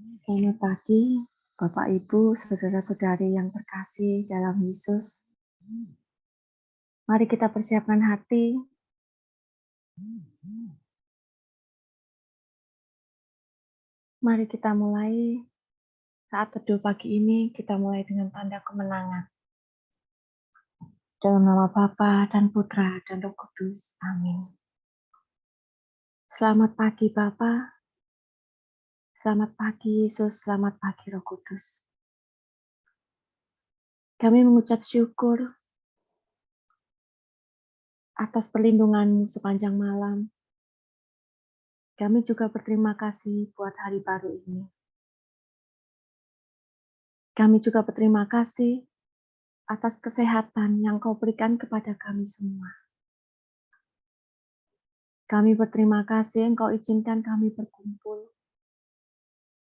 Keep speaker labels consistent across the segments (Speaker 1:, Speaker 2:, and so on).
Speaker 1: Selamat pagi, Bapak Ibu, saudara-saudari yang terkasih dalam Yesus. Mari kita persiapkan hati. Mari kita mulai saat teduh pagi ini, kita mulai dengan tanda kemenangan. Dalam nama Bapa dan Putra dan Roh Kudus. Amin. Selamat pagi Bapa. Selamat pagi Yesus, selamat pagi Roh Kudus. Kami mengucap syukur atas perlindungan-Mu sepanjang malam. Kami juga berterima kasih buat hari baru ini. Kami juga berterima kasih atas kesehatan yang Kau berikan kepada kami semua. Kami berterima kasih Engkau izinkan kami berkumpul.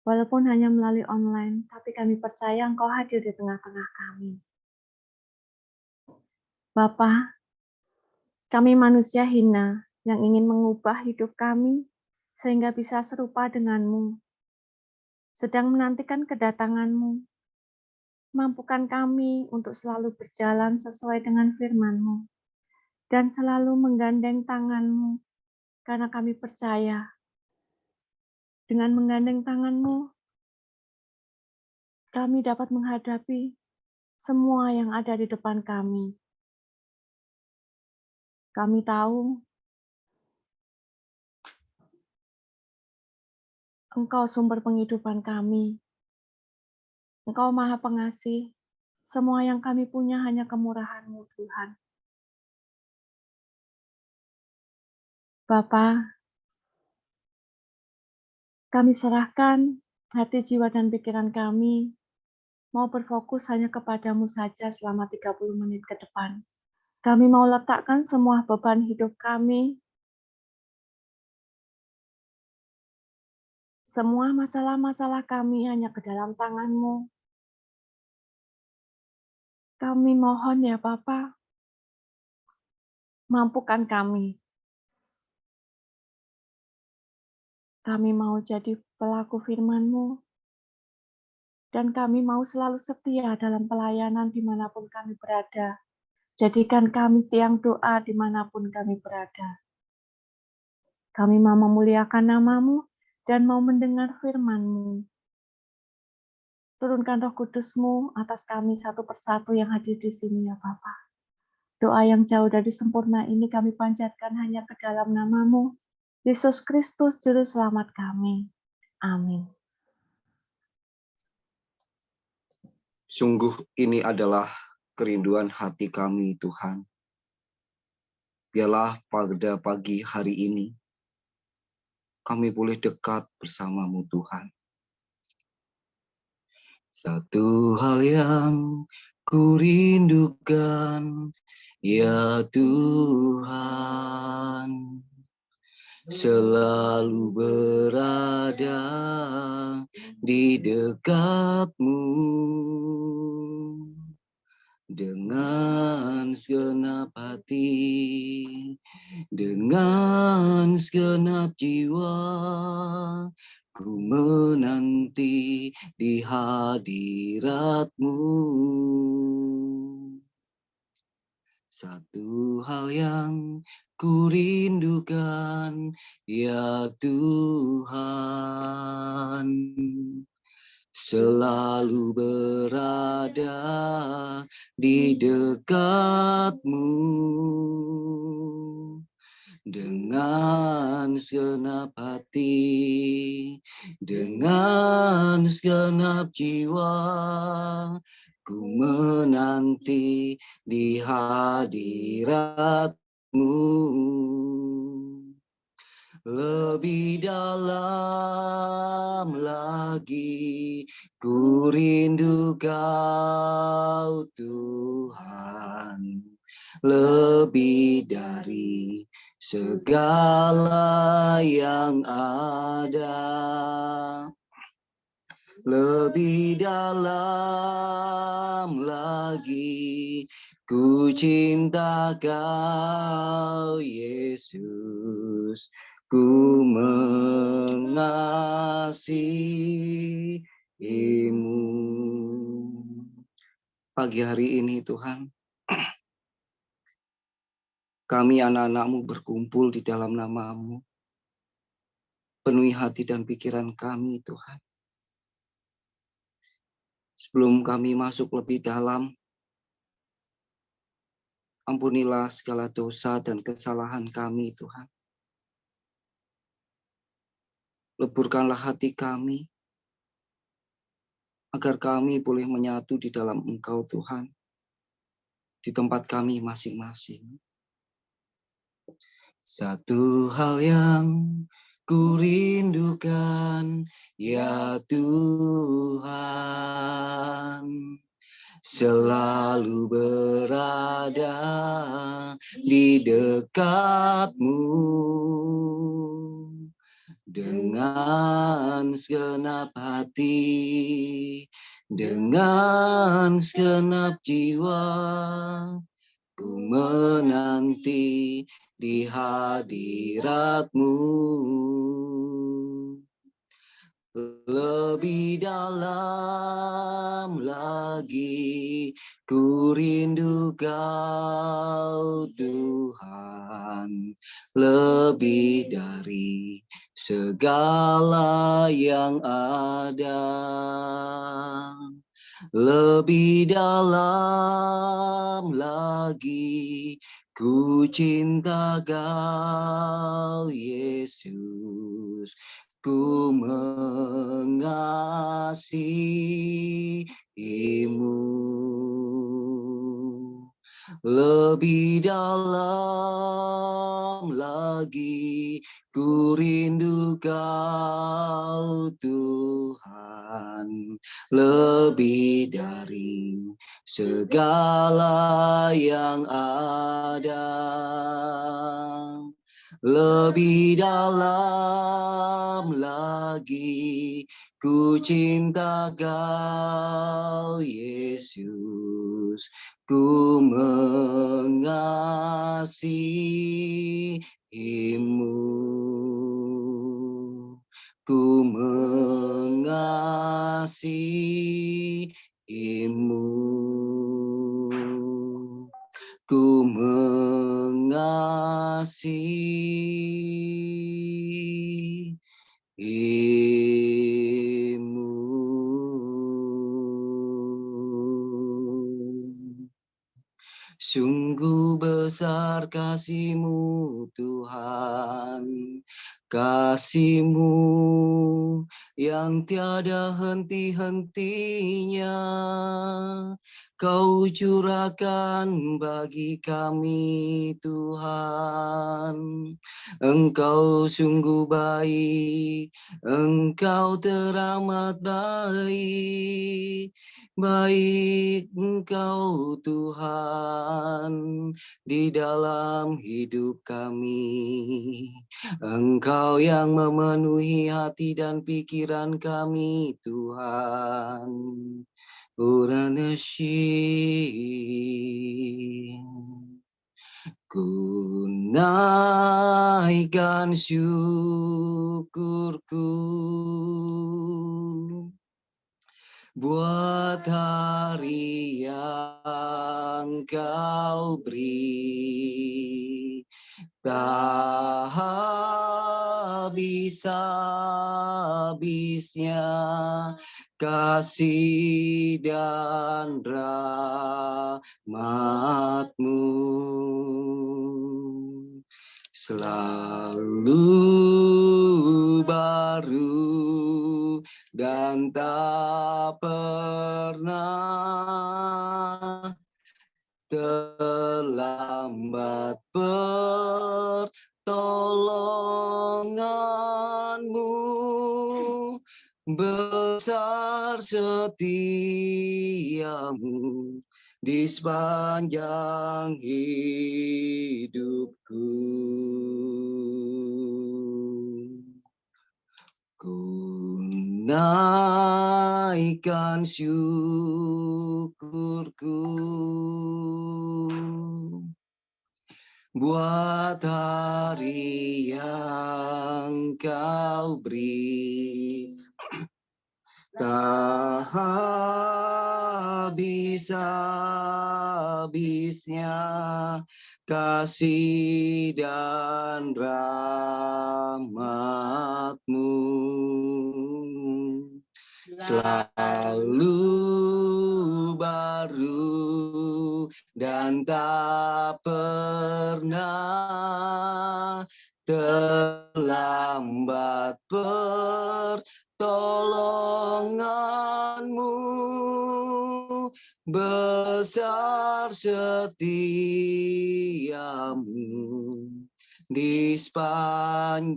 Speaker 1: Walaupun hanya melalui online, tapi kami percaya Engkau hadir di tengah-tengah kami. Bapa, kami manusia hina yang ingin mengubah hidup kami sehingga bisa serupa dengan-Mu. Sedang menantikan kedatangan-Mu. Mampukan kami untuk selalu berjalan sesuai dengan firman-Mu dan selalu menggandeng tangan-Mu, karena kami percaya dengan menggandeng tangan-Mu, kami dapat menghadapi semua yang ada di depan kami. Kami tahu Engkau sumber penghidupan kami. Engkau Maha Pengasih. Semua yang kami punya hanya kemurahan-Mu, Tuhan. Bapa, kami serahkan hati, jiwa, dan pikiran kami mau berfokus hanya kepadamu saja selama 30 menit ke depan. Kami mau letakkan semua beban hidup kami, semua masalah-masalah kami hanya ke dalam tangan-Mu. Kami mohon ya Bapa, mampukan kami. Kami mau jadi pelaku firman-Mu, dan kami mau selalu setia dalam pelayanan dimanapun kami berada. Jadikan kami tiang doa dimanapun kami berada. Kami mau memuliakan nama-Mu dan mau mendengar firman-Mu. Turunkan Roh Kudus-Mu atas kami satu persatu yang hadir di sini ya Bapa. Doa yang jauh dari sempurna ini kami panjatkan hanya ke dalam nama-Mu, Yesus Kristus, Juru Selamat kami. Amin.
Speaker 2: Sungguh ini adalah kerinduan hati kami, Tuhan. Biarlah pada pagi hari ini, kami boleh dekat bersama-Mu, Tuhan. Satu hal yang kurindukan, ya Tuhan, selalu berada di dekat-Mu. Dengan segenap hati, dengan segenap jiwa, ku menanti di hadirat-Mu. Satu hal yang ku rindukan, ya Tuhan, selalu berada di dekat-Mu. Dengan segenap hati, dengan segenap jiwa, ku menanti di hadirat-Mu. Lebih dalam lagi, ku rindu Kau Tuhan, lebih dari segala yang ada. Lebih dalam lagi, ku cinta Kau Yesus, ku mengasihi Pagi hari ini Tuhan, kami anak-anak-Mu berkumpul di dalam nama-Mu. Penuhi hati dan pikiran kami Tuhan. Sebelum kami masuk lebih dalam, ampunilah segala dosa dan kesalahan kami Tuhan. Leburkanlah hati kami, agar kami boleh menyatu di dalam Engkau Tuhan, di tempat kami masing-masing. Satu hal yang ku rindukan, ya Tuhan, selalu berada di dekat-Mu dengan segenap hati, dengan segenap jiwa. Ku menanti di hadirat-Mu. Lebih dalam lagi ku rindu Kau Tuhan, lebih dari segala yang ada. Lebih dalam lagi ku cinta Kau Yesus, ku mengasihi-Mu. Lebih dalam lagi ku rindu Kau Tuhan, lebih dari segala yang ada. Lebih dalam lagi ku cinta Kau Yesus, ku mengasihi-Mu. Ku mengasihi-Mu. Ku mengasihi-Mu. Sungguh besar kasih-Mu Tuhan, kasih-Mu yang tiada henti-hentinya. Kau curahkan bagi kami Tuhan. Engkau sungguh baik, Engkau teramat baik. Baik Engkau Tuhan di dalam hidup kami. Engkau yang memenuhi hati dan pikiran kami Tuhan. Ku naikkan syukurku buat hari yang Kau beri. Tak habis-habisnya kasih dan rahmat-Mu. Selalu baru dan tak pernah terlambat pertolongan-Mu. Besar setia-Mu di sepanjang hidupku. Ku naikkan syukurku buat hari yang Kau beri. tak habis-habisnya kasih dan rahmat-Mu. Selalu baru dan tak pernah terlambat pertolongan-Mu. Besar setia-Mu di sepanjang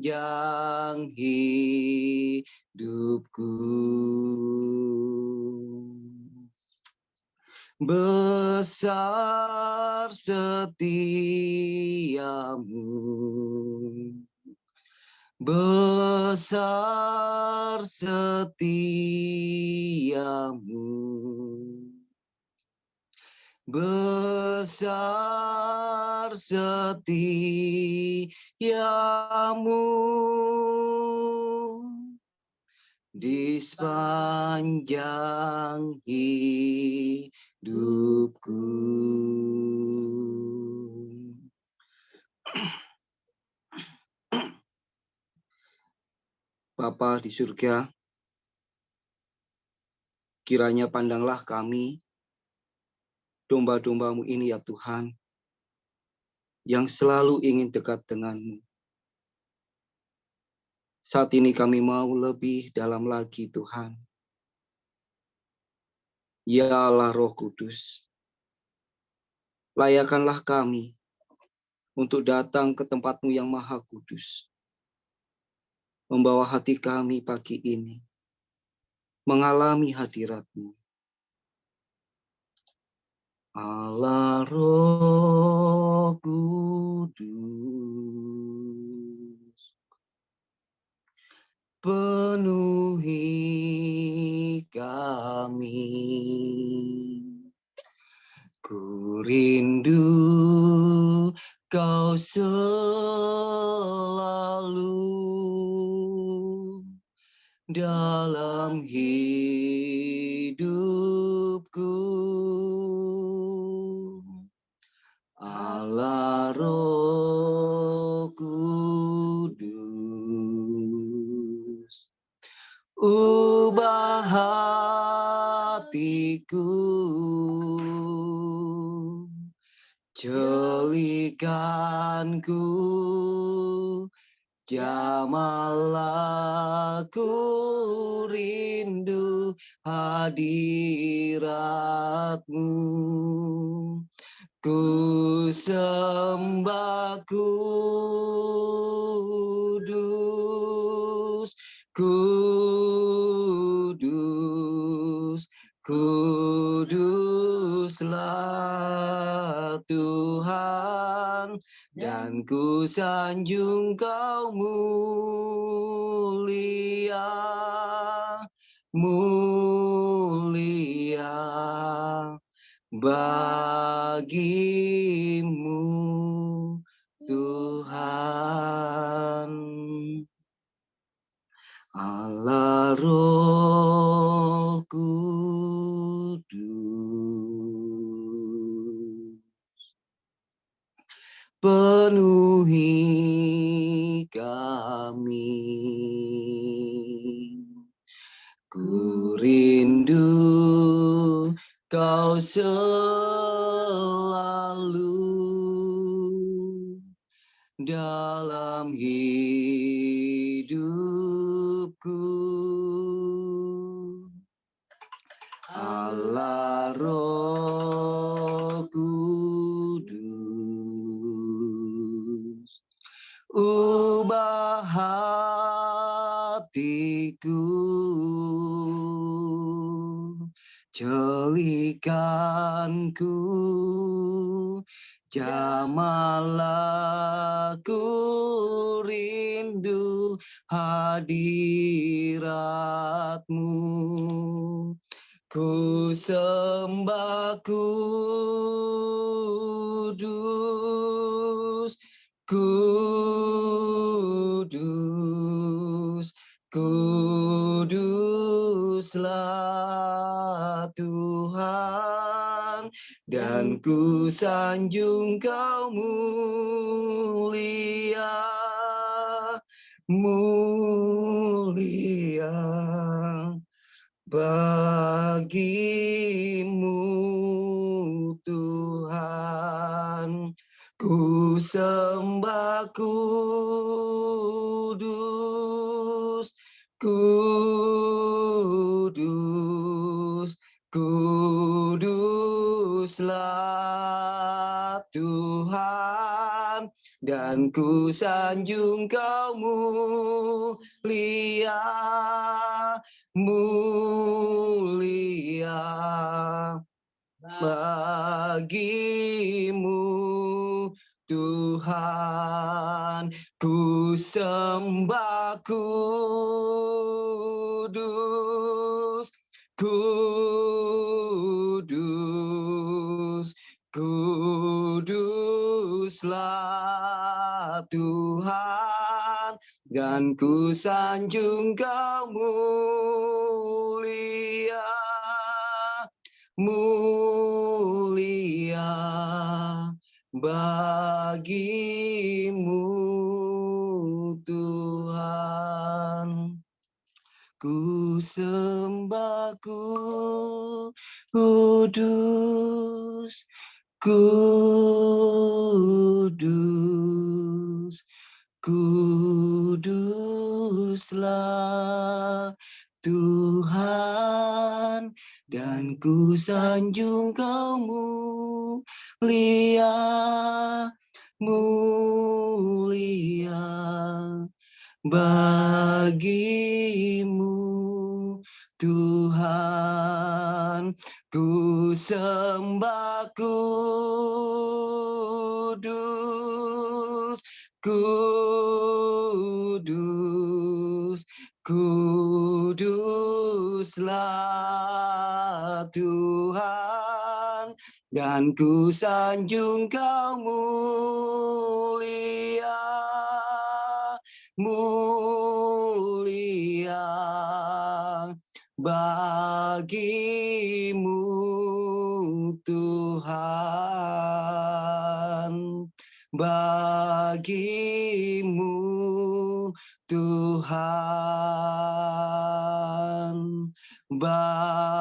Speaker 2: hidupku. Besar setia-Mu, besar setia-Mu, besar setia-Mu di sepanjang hidupku. Bapa di surga, kiranya pandanglah kami, domba-domba-Mu ini ya Tuhan, yang selalu ingin dekat dengan-Mu. Saat ini kami mau lebih dalam lagi Tuhan. Ya Allah Roh Kudus, layakanlah kami untuk datang ke tempat-Mu yang maha kudus. Membawa hati kami pagi ini, mengalami hadirat-Mu. Allah Roh Kudus, penuhi kami. Ku rindu Kau selalu dalam hidupku. Allah Roh Kudus, ubah hatiku, jelikanku, jamahlah ku rindu hadirat-Mu. Ku sembah kudus, kudus, kuduslah Tuhan, dan ku sanjung Kau mulia, mulia. Bagi-Mu Tuhan, Allah Roh Kudus, penuhi kami. Ku rindu Kau selalu dalam hidupku. Allah Roh Kudus, ubah hatiku, jelikanku, jamahlah ku rindu hadirat-Mu. Ku sembah kudus, kudus, kuduslah dan ku sanjung Kau mulia, mulia bagimu Tuhan. Ku sembah kudus, kudus, kuduslah Tuhan, dan ku sanjung Kau mulia, mulia bagimu Tuhan. Ku sembah kudus, kudus, kuduslah Tuhan, dan ku sanjung Kau mulia, mulia bagimu Tuhan. Ku sembah kudus, kudus, kuduslah Tuhan, dan ku sanjung Kau mulia, mulia bagimu Tuhan. Ku sembah kudus, kudus, kuduslah Tuhan, dan ku sanjung Kau mulia, mulia bagimu Tuhan, bagimu Tuhan, bagimu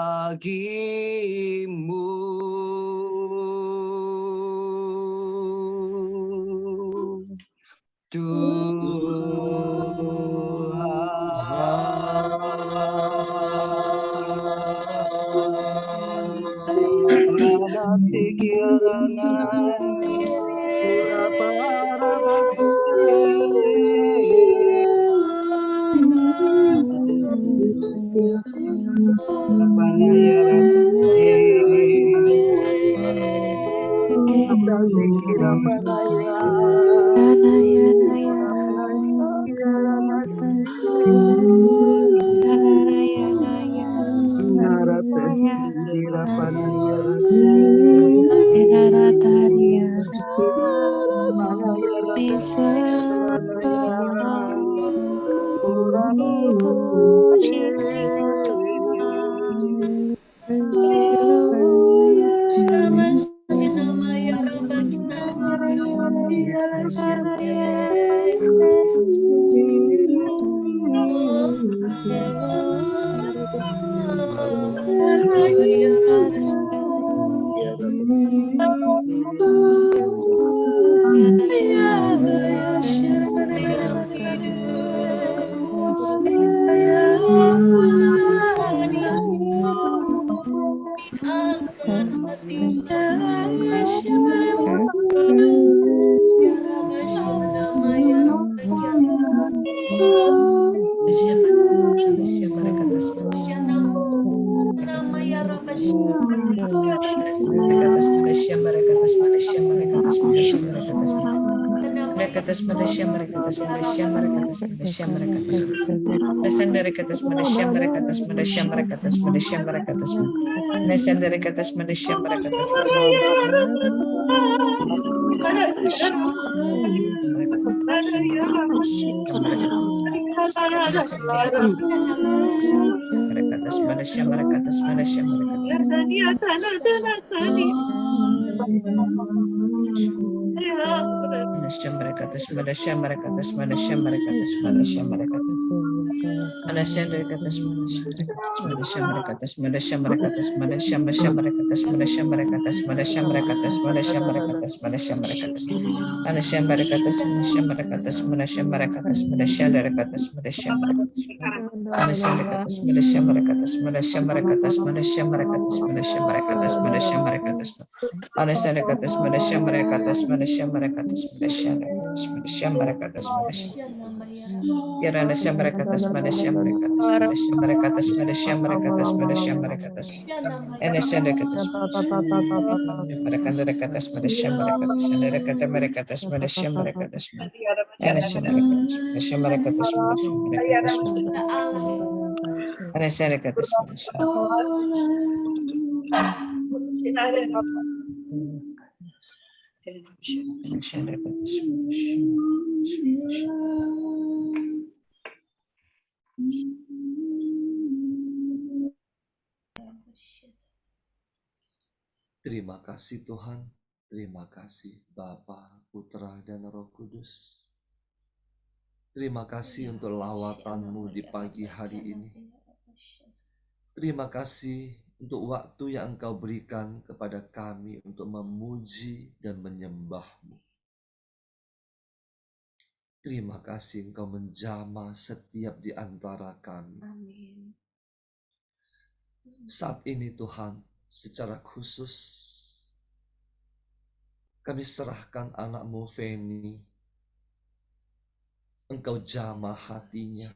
Speaker 3: Terima kasih Tuhan, terima kasih Bapa, Putra, dan Roh Kudus. Terima kasih untuk lawatan-Mu di pagi hari ini. Terima kasih untuk waktu yang Engkau berikan kepada kami untuk memuji dan menyembah-Mu. Terima kasih Engkau menjamah setiap di antara kami.
Speaker 4: Amin.
Speaker 3: Saat ini Tuhan, secara khusus kami serahkan anak-Mu Feni. Engkau jamah hatinya,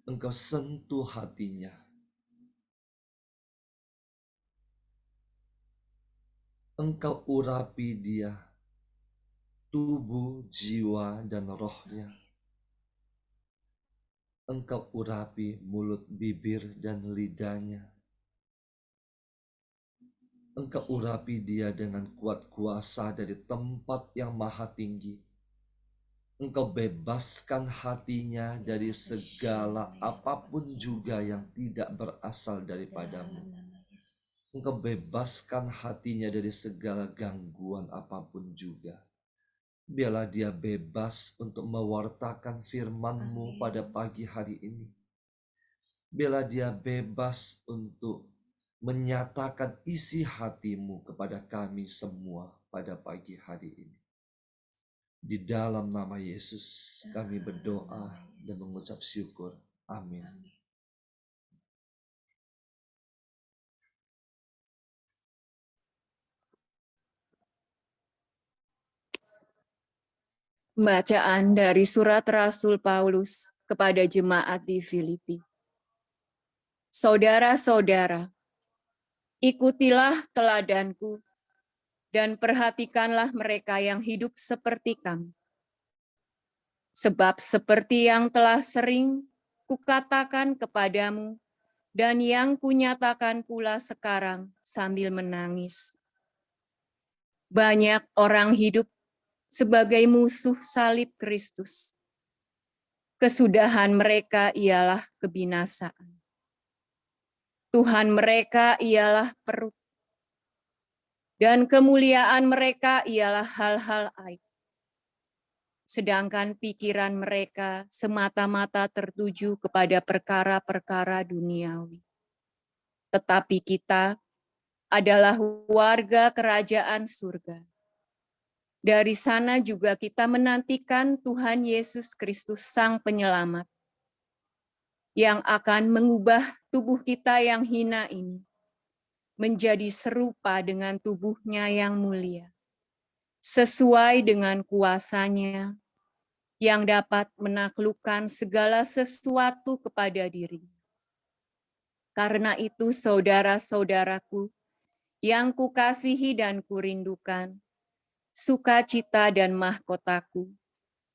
Speaker 3: Engkau sentuh hatinya. Engkau urapi dia, tubuh, jiwa, dan rohnya. Engkau urapi mulut, bibir, dan lidahnya. Engkau urapi dia dengan kuat kuasa dari tempat yang maha tinggi. Engkau bebaskan hatinya dari segala apapun juga yang tidak berasal daripadamu. Engkau bebaskan hatinya dari segala gangguan apapun juga. Biarlah dia bebas untuk mewartakan firman-Mu pada pagi hari ini. Biarlah dia bebas untuk menyatakan isi hati-Mu kepada kami semua pada pagi hari ini. Di dalam nama Yesus kami berdoa dan mengucap syukur. Amin.
Speaker 5: Bacaan dari surat Rasul Paulus kepada jemaat di Filipi. Saudara-saudara, ikutilah teladanku dan perhatikanlah mereka yang hidup seperti kami. Sebab seperti yang telah sering kukatakan kepadamu dan yang kunyatakan pula sekarang sambil menangis. Banyak orang hidup sebagai musuh salib Kristus. Kesudahan mereka ialah kebinasaan. Tuhan mereka ialah perut. Dan kemuliaan mereka ialah hal-hal aib. Sedangkan pikiran mereka semata-mata tertuju kepada perkara-perkara duniawi. Tetapi kita adalah warga kerajaan surga. Dari sana juga kita menantikan Tuhan Yesus Kristus Sang Penyelamat, yang akan mengubah tubuh kita yang hina ini menjadi serupa dengan tubuhnya yang mulia, sesuai dengan kuasa-Nya yang dapat menaklukkan segala sesuatu kepada dirinya. Karena itu, saudara-saudaraku yang kukasihi dan kurindukan, sukacita dan mahkotaku,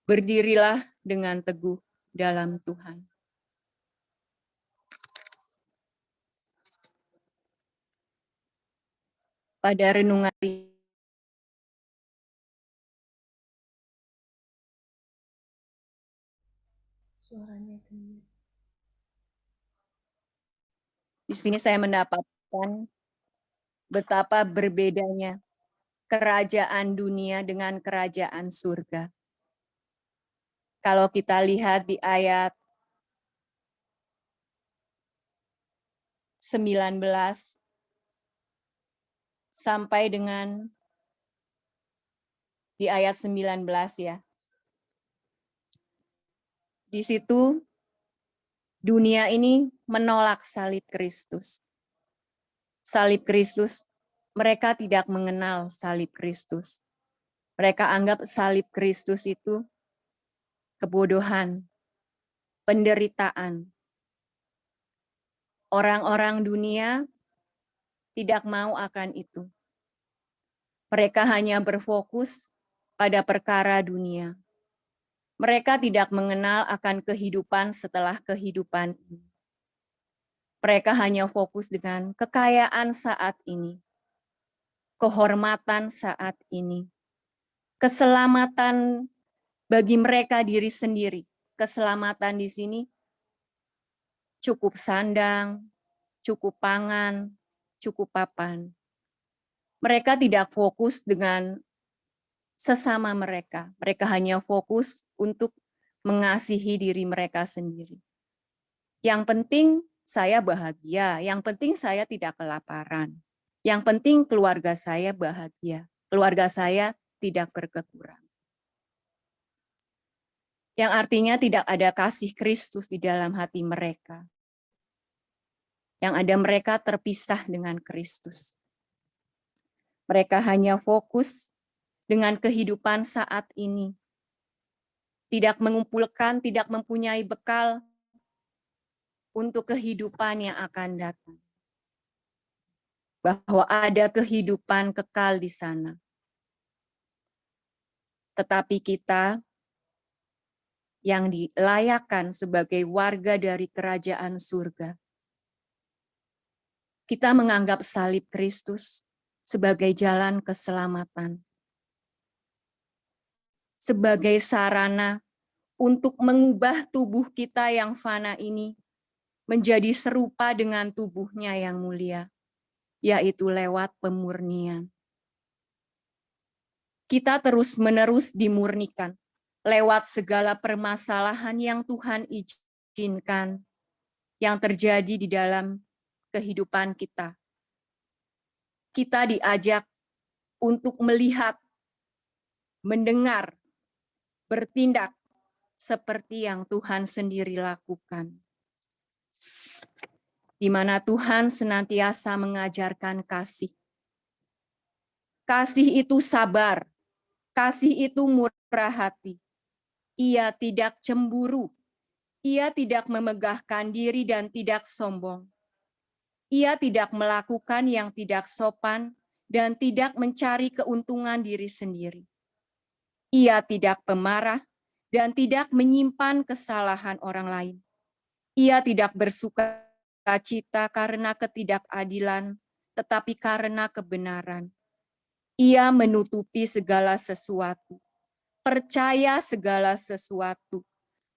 Speaker 5: berdirilah dengan teguh dalam Tuhan. Pada renungan
Speaker 4: Suaranya kenyit.
Speaker 5: di sini saya mendapatkan betapa berbedanya kerajaan dunia dengan kerajaan surga. Kalau kita lihat di ayat 19 sampai dengan di ayat 19 ya. Di situ dunia ini menolak salib Kristus. Salib Kristus, mereka tidak mengenal salib Kristus. Mereka anggap salib Kristus itu kebodohan, penderitaan. Orang-orang dunia tidak mau akan itu. Mereka hanya berfokus pada perkara dunia. Mereka tidak mengenal akan kehidupan setelah kehidupan ini. Mereka hanya fokus dengan kekayaan saat ini, kehormatan saat ini, keselamatan bagi mereka diri sendiri. Keselamatan di sini cukup sandang, cukup pangan, cukup papan. Mereka tidak fokus dengan sesama mereka. Mereka hanya fokus untuk mengasihi diri mereka sendiri. Yang penting saya bahagia, yang penting saya tidak kelaparan. Yang penting keluarga saya bahagia, keluarga saya tidak berkekurangan. Yang artinya tidak ada kasih Kristus di dalam hati mereka. Yang ada mereka terpisah dengan Kristus. Mereka hanya fokus dengan kehidupan saat ini. Tidak mengumpulkan, tidak mempunyai bekal untuk kehidupan yang akan datang. Bahwa ada kehidupan kekal di sana. Tetapi kita yang dilayakkan sebagai warga dari kerajaan surga, kita menganggap salib Kristus sebagai jalan keselamatan. Sebagai sarana untuk mengubah tubuh kita yang fana ini menjadi serupa dengan tubuhnya yang mulia, yaitu lewat pemurnian. Kita terus-menerus dimurnikan lewat segala permasalahan yang Tuhan izinkan yang terjadi di dalam kehidupan kita. Kita diajak untuk melihat, mendengar, bertindak seperti yang Tuhan sendiri lakukan. Di mana Tuhan senantiasa mengajarkan kasih. Kasih itu sabar, kasih itu murah hati. Ia tidak cemburu, ia tidak memegahkan diri dan tidak sombong. Ia tidak melakukan yang tidak sopan dan tidak mencari keuntungan diri sendiri. Ia tidak pemarah dan tidak menyimpan kesalahan orang lain. Ia tidak bersuka cita karena ketidakadilan, tetapi karena kebenaran. Ia menutupi segala sesuatu, percaya segala sesuatu,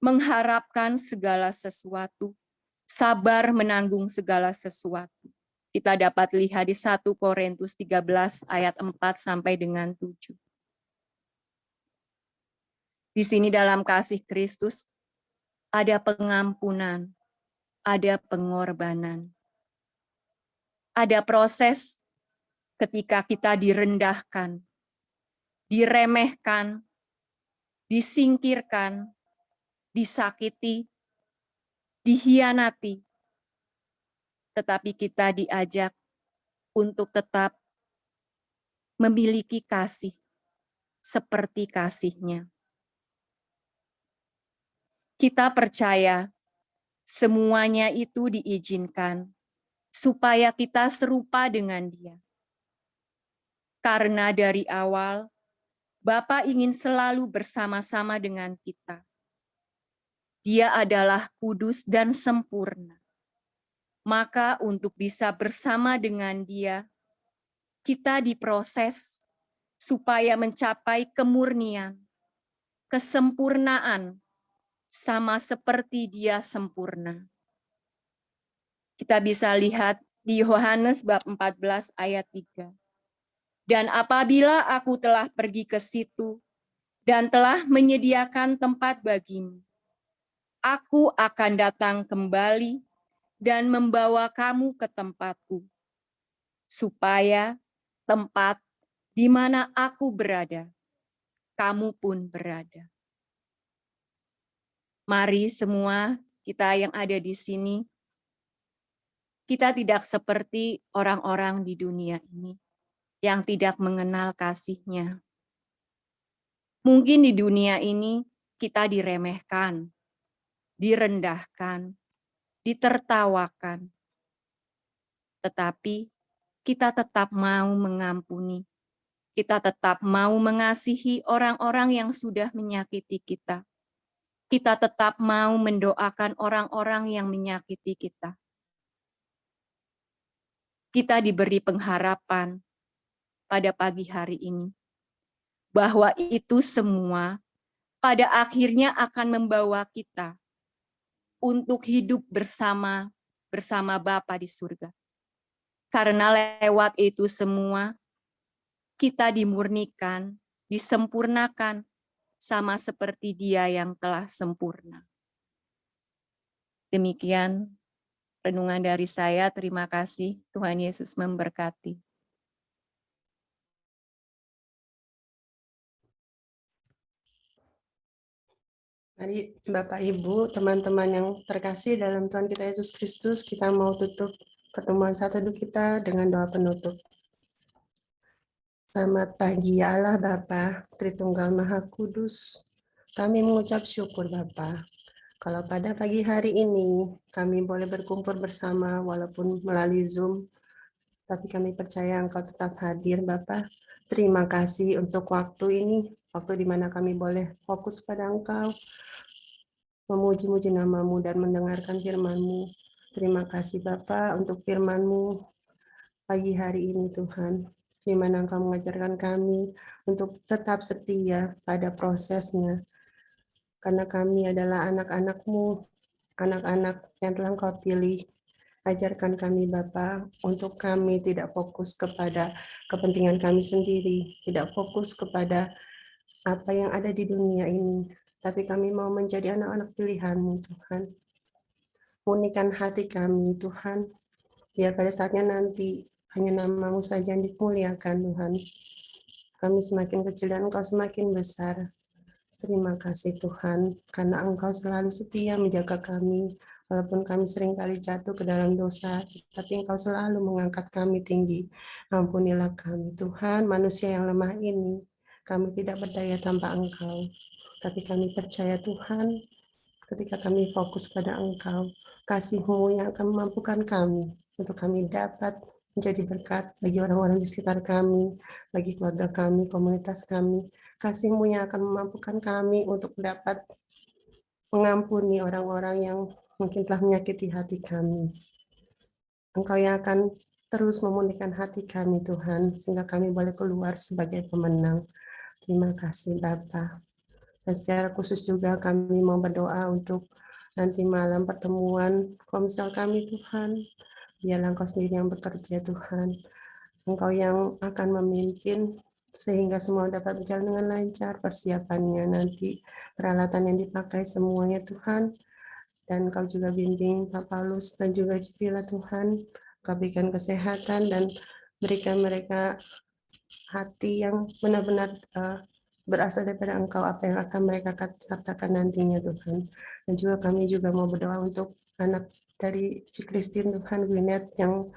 Speaker 5: mengharapkan segala sesuatu, sabar menanggung segala sesuatu. Kita dapat lihat di 1 Korintus 13 ayat 4 sampai dengan 7. Di sini dalam kasih Kristus ada pengampunan, ada pengorbanan. Ada proses ketika kita direndahkan, diremehkan, disingkirkan, disakiti, dihianati. Tetapi kita diajak untuk tetap memiliki kasih seperti kasih-Nya. Kita percaya semuanya itu diizinkan supaya kita serupa dengan Dia. Karena dari awal, Bapa ingin selalu bersama-sama dengan kita. Dia adalah kudus dan sempurna. Maka untuk bisa bersama dengan Dia, kita diproses supaya mencapai kemurnian, kesempurnaan, sama seperti Dia sempurna. Kita bisa lihat di Yohanes bab 14 ayat 3. Dan apabila aku telah pergi ke situ dan telah menyediakan tempat bagimu, aku akan datang kembali dan membawa kamu ke tempatku, supaya tempat di mana aku berada, kamu pun berada. Mari semua kita yang ada di sini, kita tidak seperti orang-orang di dunia ini yang tidak mengenal kasih-Nya. Mungkin di dunia ini kita diremehkan, direndahkan, ditertawakan, tetapi kita tetap mau mengampuni, kita tetap mau mengasihi orang-orang yang sudah menyakiti kita. Kita tetap mau mendoakan orang-orang yang menyakiti kita. Kita diberi pengharapan pada pagi hari ini, bahwa itu semua pada akhirnya akan membawa kita untuk hidup bersama Bapa di surga. Karena lewat itu semua, kita dimurnikan, disempurnakan, sama seperti Dia yang telah sempurna. Demikian renungan dari saya. Terima kasih. Tuhan Yesus memberkati.
Speaker 4: Mari Bapak Ibu, teman-teman yang terkasih dalam Tuhan kita Yesus Kristus, kita mau tutup pertemuan Saat Teduh kita dengan doa penutup. Selamat pagi ya Allah Bapa, Tritunggal Maha Kudus. Kami mengucap syukur Bapa, kalau pada pagi hari ini kami boleh berkumpul bersama walaupun melalui Zoom, tapi kami percaya Engkau tetap hadir Bapa. Terima kasih untuk waktu ini, waktu di mana kami boleh fokus pada Engkau, memuji-muji nama-Mu dan mendengarkan firman-Mu. Terima kasih Bapa untuk firman-Mu pagi hari ini Tuhan, di mana Engkau mengajarkan kami untuk tetap setia pada prosesnya. Karena kami adalah anak-anak-Mu, anak-anak yang telah Engkau pilih. Ajarkan kami Bapa, untuk kami tidak fokus kepada kepentingan kami sendiri, tidak fokus kepada apa yang ada di dunia ini, tapi kami mau menjadi anak-anak pilihan-Mu Tuhan. Murnikan hati kami Tuhan, biar pada saatnya nanti hanya nama-Mu saja yang dimuliakan Tuhan. Kami semakin kecil dan Engkau semakin besar. Terima kasih Tuhan, karena Engkau selalu setia menjaga kami, walaupun kami seringkali jatuh ke dalam dosa, tapi Engkau selalu mengangkat kami tinggi. Ampunilah kami Tuhan, manusia yang lemah ini, kami tidak berdaya tanpa Engkau. Tapi kami percaya Tuhan, ketika kami fokus pada Engkau, kasih-Mu yang akan memampukan kami, untuk kami dapat menjadi berkat bagi orang-orang di sekitar kami, bagi keluarga kami, komunitas kami. Kasih-Mu yang akan memampukan kami untuk dapat mengampuni orang-orang yang mungkin telah menyakiti hati kami. Engkau yang akan terus memulihkan hati kami Tuhan, sehingga kami boleh keluar sebagai pemenang. Terima kasih Bapa. Dan secara khusus juga kami mau berdoa untuk nanti malam pertemuan komsel kami Tuhan. Biarlah Engkau sendiri yang bekerja Tuhan. Engkau yang akan memimpin sehingga semua dapat berjalan dengan lancar, persiapannya nanti, peralatan yang dipakai semuanya Tuhan. Dan Engkau juga bimbing Pak Paulus dan juga Jepila Tuhan. Engkau berikan kesehatan dan berikan mereka hati yang benar-benar berasal daripada Engkau, apa yang akan mereka sertakan nantinya Tuhan. Dan juga kami juga mau berdoa untuk anak dari Ci Christine Tuhan, Gwyneth, yang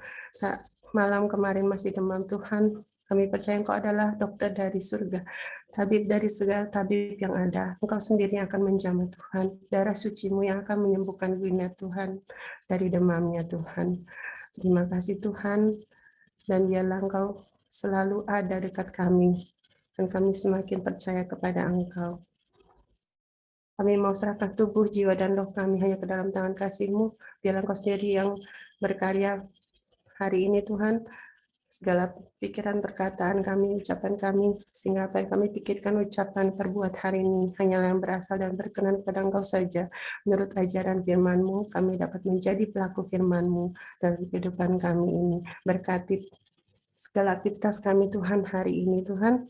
Speaker 4: malam kemarin masih demam Tuhan. Kami percaya Engkau adalah dokter dari surga, tabib dari segala tabib yang ada. Engkau sendiri yang akan menjamah Tuhan. Darah suci-Mu yang akan menyembuhkan Gwyneth Tuhan dari demamnya Tuhan. Terima kasih Tuhan, dan biarlah Engkau selalu ada dekat kami, dan kami semakin percaya kepada Engkau. Kami mau serahkan tubuh, jiwa, dan roh kami hanya ke dalam tangan kasih-Mu. Biarlah Engkau sendiri yang berkarya hari ini Tuhan. Segala pikiran, perkataan kami, ucapan kami, sehingga apa yang kami pikirkan, ucapan, perbuat hari ini hanyalah yang berasal dan berkenan kepada Engkau saja. Menurut ajaran firman-Mu, kami dapat menjadi pelaku firman-Mu dalam kehidupan kami ini. Berkati segala aktivitas kami Tuhan hari ini Tuhan.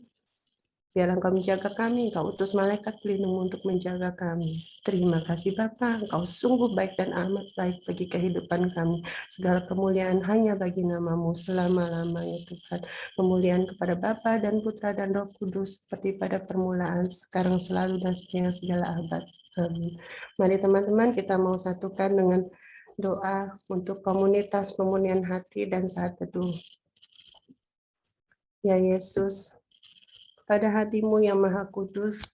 Speaker 4: Biarlah Engkau menjaga kami, Engkau utus malaikat pelindung untuk menjaga kami. Terima kasih Bapa, Engkau sungguh baik dan amat baik bagi kehidupan kami. Segala kemuliaan hanya bagi nama-Mu selama-lamanya Tuhan. Kemuliaan kepada Bapa dan Putra dan Roh Kudus seperti pada permulaan, sekarang selalu dan sepanjang segala abad. Amin. Mari teman-teman kita mau satukan dengan doa untuk komunitas pemunihan hati dan saat teduh. Ya Yesus, pada hati-Mu yang Maha Kudus,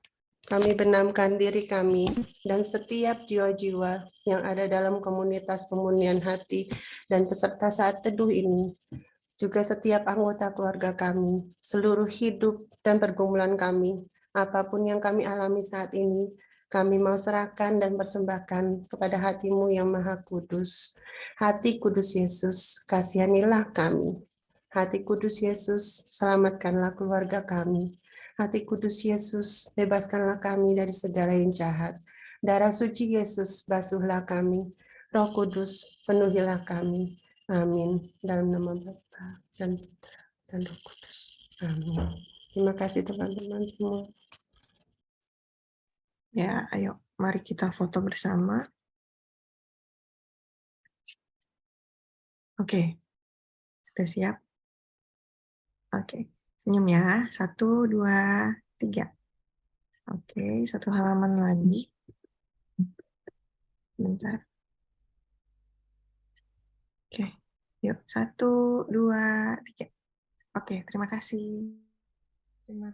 Speaker 4: kami benamkan diri kami dan setiap jiwa-jiwa yang ada dalam komunitas pemunihan hati dan peserta saat teduh ini, juga setiap anggota keluarga kami, seluruh hidup dan pergumulan kami, apapun yang kami alami saat ini, kami mau serahkan dan persembahkan kepada hati-Mu yang Maha Kudus. Hati Kudus Yesus, kasihanilah kami. Hati Kudus Yesus, selamatkanlah keluarga kami. Hati Kudus Yesus, bebaskanlah kami dari segala yang jahat. Darah suci Yesus, basuhlah kami. Roh Kudus, penuhilah kami. Amin. Dalam nama Bapa dan Putra dan Roh Kudus. Amin. Terima kasih teman-teman semua.
Speaker 6: Ya, ayo mari kita foto bersama. Oke, sudah siap? Oke, senyum ya. 1, 2, 3. Oke, satu halaman lagi. Bentar. Oke, yuk. 1, 2, 3. Oke, terima kasih. Terima